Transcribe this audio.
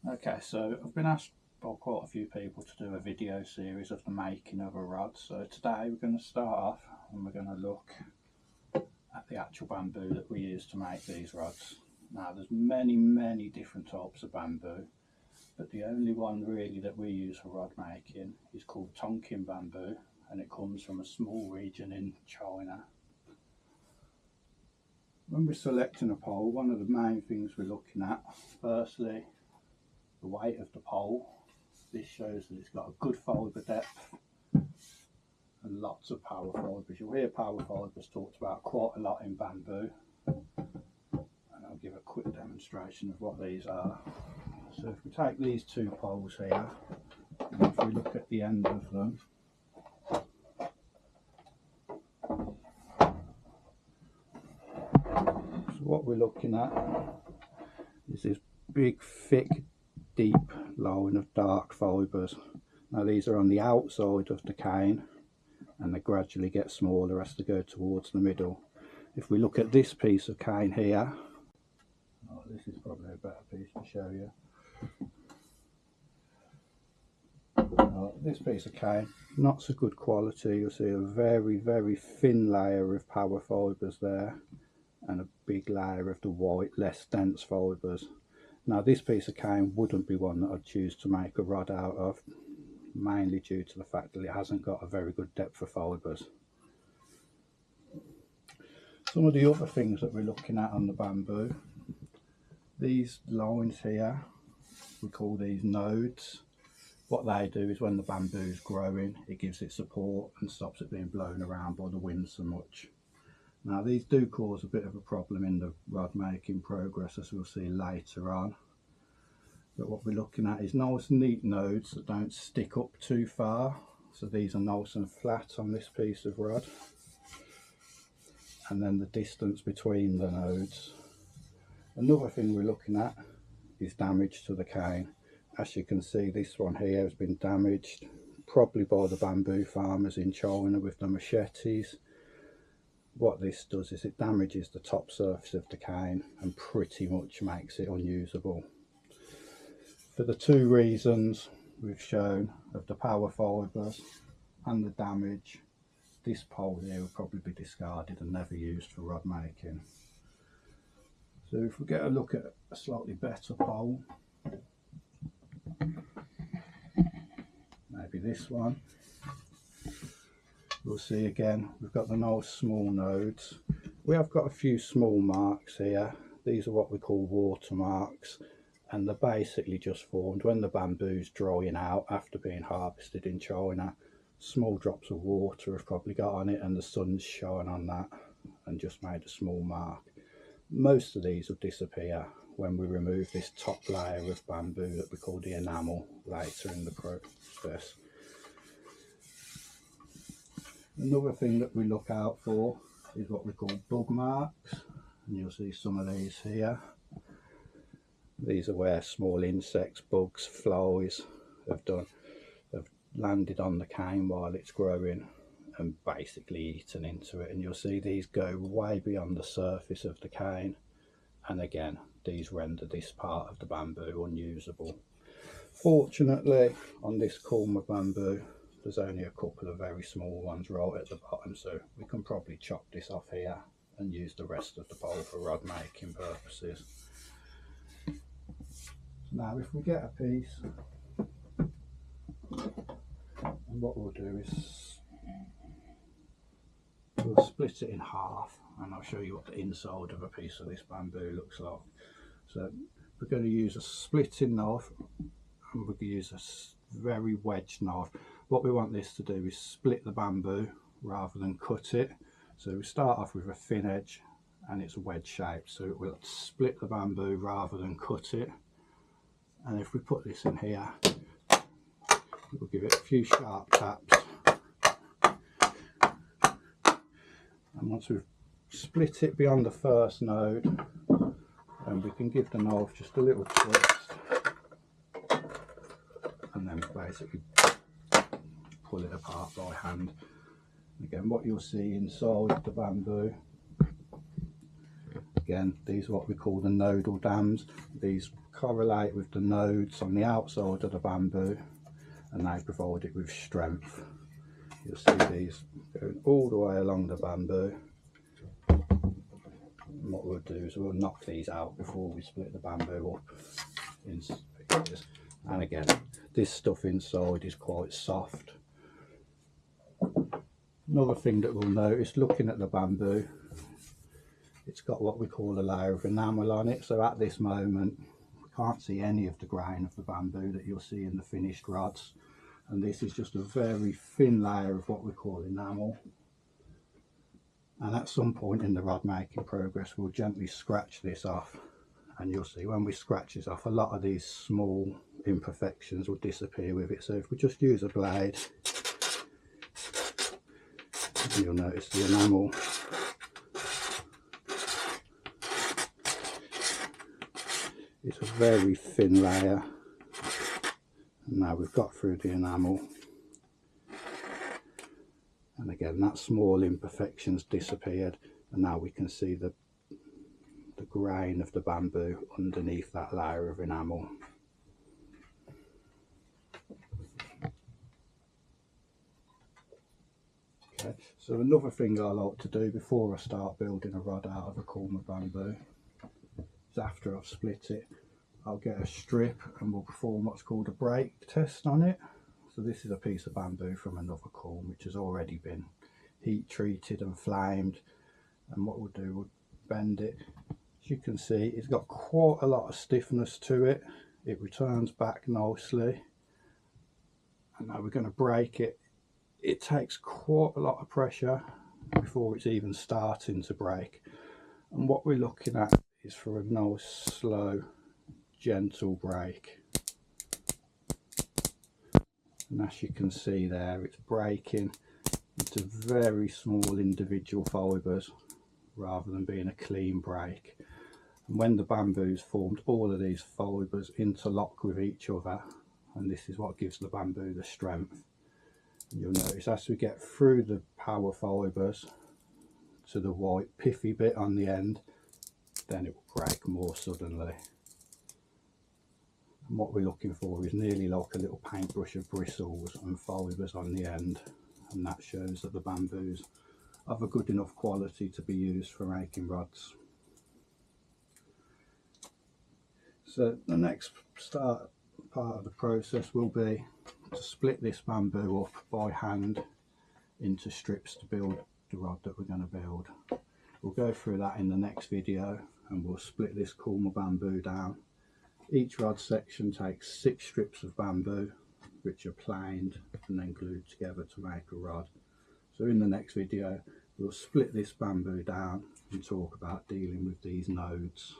Okay, so I've been asked by quite a few people to do a video series of the making of a rod. So today we're going to start off and we're going to look at the actual bamboo that we use to make these rods. Now there's many different types of bamboo, but the only one really that we use for rod making is called tonkin bamboo, and it comes from a small region in China. When we're selecting a pole, one of the main things we're looking at, firstly, the weight of the pole. This shows that it's got a good fibre depth and lots of power fibres. You'll hear power fibres talked about quite a lot in bamboo, and I'll give a quick demonstration of what these are. So if we take these two poles here, and if we look at the end of them, so what we're looking at is this big, thick, deep line of dark fibres. Now these are on the outside of the cane, and they gradually get smaller as they go towards the middle. If we look at this piece of cane here, oh, this is probably a better piece to show you. This piece of cane, not so good quality. You'll see a very thin layer of power fibres there, and a big layer of the white, less dense fibres. Now this piece of cane wouldn't be one that I'd choose to make a rod out of, mainly due to the fact that it hasn't got a very good depth of fibres. Some of the other things that we're looking at on the bamboo, these lines here, we call these nodes. What they do is when the bamboo is growing, it gives it support and stops it being blown around by the wind so much. Now these do cause a bit of a problem in the rod making progress, as we'll see later on. But what we're looking at is nice neat nodes that don't stick up too far. So these are nice and flat on this piece of rod. And then the distance between the nodes. Another thing we're looking at is damage to the cane. As you can see, this one here has been damaged, probably by the bamboo farmers in China with the machetes. What this does is it damages the top surface of the cane and pretty much makes it unusable. For the two reasons we've shown of the power fibres and the damage, this pole here will probably be discarded and never used for rod making. So if we get a look at a slightly better pole, maybe this one, we'll see again we've got the nice small nodes. We have got a few small marks here. These are what we call watermarks, and they're basically just formed when the bamboo's drying out after being harvested in China. Small drops of water have probably got on it and the sun's shone on that and just made a small mark. Most of these will disappear when we remove this top layer of bamboo that we call the enamel later in the process. Another thing that we look out for is what we call bug marks, and you'll see some of these here. These are where small insects, bugs, flies have landed on the cane while it's growing and basically eaten into it, and you'll see these go way beyond the surface of the cane, and again these render this part of the bamboo unusable. Fortunately on this culm of bamboo there's only a couple of very small ones right at the bottom, so we can probably chop this off here and use the rest of the pole for rod making purposes. Now if we get a piece, and what we'll do is we'll split it in half, and I'll show you what the inside of a piece of this bamboo looks like. So we're going to use a splitting knife, and we're going to use a very wedged knife. What we want this to do is split the bamboo rather than cut it. So we start off with a thin edge and it's wedge shaped, so it will split the bamboo rather than cut it. And if we put this in here, we'll give it a few sharp taps, and once we've split it beyond the first node, and we can give the knife just a little twist, and then basically pull it apart by hand. Again, what you'll see inside the bamboo, again, these are what we call the nodal dams. These correlate with the nodes on the outside of the bamboo, and they provide it with strength. You'll see these going all the way along the bamboo. And what we'll do is we'll knock these out before we split the bamboo up in pieces. And again, this stuff inside is quite soft. Another thing that we'll notice looking at the bamboo, it's got what we call a layer of enamel on it. So at this moment, we can't see any of the grain of the bamboo that you'll see in the finished rods. And this is just a very thin layer of what we call enamel. And at some point in the rod making progress, we'll gently scratch this off. And you'll see when we scratch this off, a lot of these small imperfections will disappear with it. So if we just use a blade, you'll notice the enamel is a very thin layer. And now we've got through the enamel, and again that small imperfections disappeared, and now we can see the grain of the bamboo underneath that layer of enamel. Okay, so another thing I like to do before I start building a rod out of a corner bamboo is, after I've split it, I'll get a strip and we'll perform what's called a break test on it. So this is a piece of bamboo from another corn which has already been heat treated and flamed, and what we'll do, we'll bend it. As you can see, it's got quite a lot of stiffness to it. It returns back nicely, and now we're going to break it. It takes quite a lot of pressure before it's even starting to break, and what we're looking at is for a nice slow gentle break. And as you can see there, it's breaking into very small individual fibres rather than being a clean break. And when the bamboo's formed, all of these fibres interlock with each other, and this is what gives the bamboo the strength. And you'll notice as we get through the power fibres to the white piffy bit on the end, then it will break more suddenly. And what we're looking for is nearly like a little paintbrush of bristles and fibres on the end, and that shows that the bamboos of a good enough quality to be used for making rods. So the next part of the process will be to split this bamboo up by hand into strips to build the rod that we're going to build. We'll go through that in the next video, and we'll split this corner bamboo down. Each rod section takes 6 strips of bamboo which are planed and then glued together to make a rod. So in the next video we'll split this bamboo down and talk about dealing with these nodes.